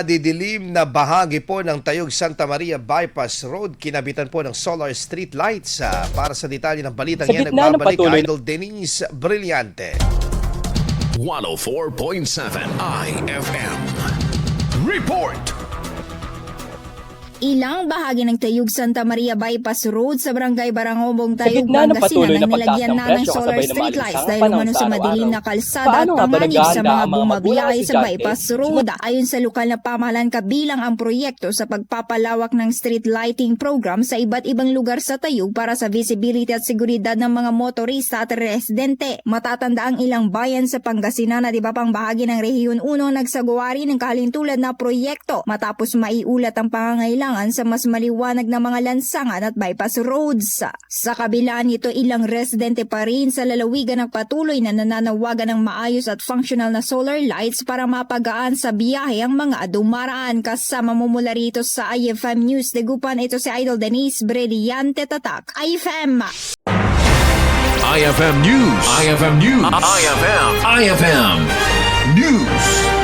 Didilim na bahagi po ng Tayug Santa Maria Bypass Road, kinabitan po ng solar street lights. Para sa detalye ng balitang yan, nagbabalik Idol Denise Brillante. 104.7 IFM Report. Ilang bahagi ng Tayug Santa Maria Bypass Road sa Barangay Barangobong, Tayug, Pangasinan ang nilagyan na ng solar street lights dahil umano sa madilim na kalsada at panganib sa mga bumabiyahe sa bypass road. Ayon sa lokal na pamahalaan, kabilang ang proyekto sa pagpapalawak ng street lighting program sa iba't ibang lugar sa Tayug para sa visibility at seguridad ng mga motorista at residente. Matatanda ang ilang bayan sa Pangasinan at iba pang bahagi ng Rehiyon 1 nagsagawa rin ng kahalintulad na proyekto matapos maiulat ang pangangailangan sa mas maliwanag na mga lansangan at bypass roads. Sa kabila nito, ilang residente pa rin sa lalawigan ng patuloy na nananawagan ng maayos at functional na solar lights para mapagaan sa biyahe ang mga dumaraan. Kasama mo mula rito sa IFM News Dagupan, ito si Idol Denise Brillante, Tatak IFM. IFM News. IFM News. IFM News.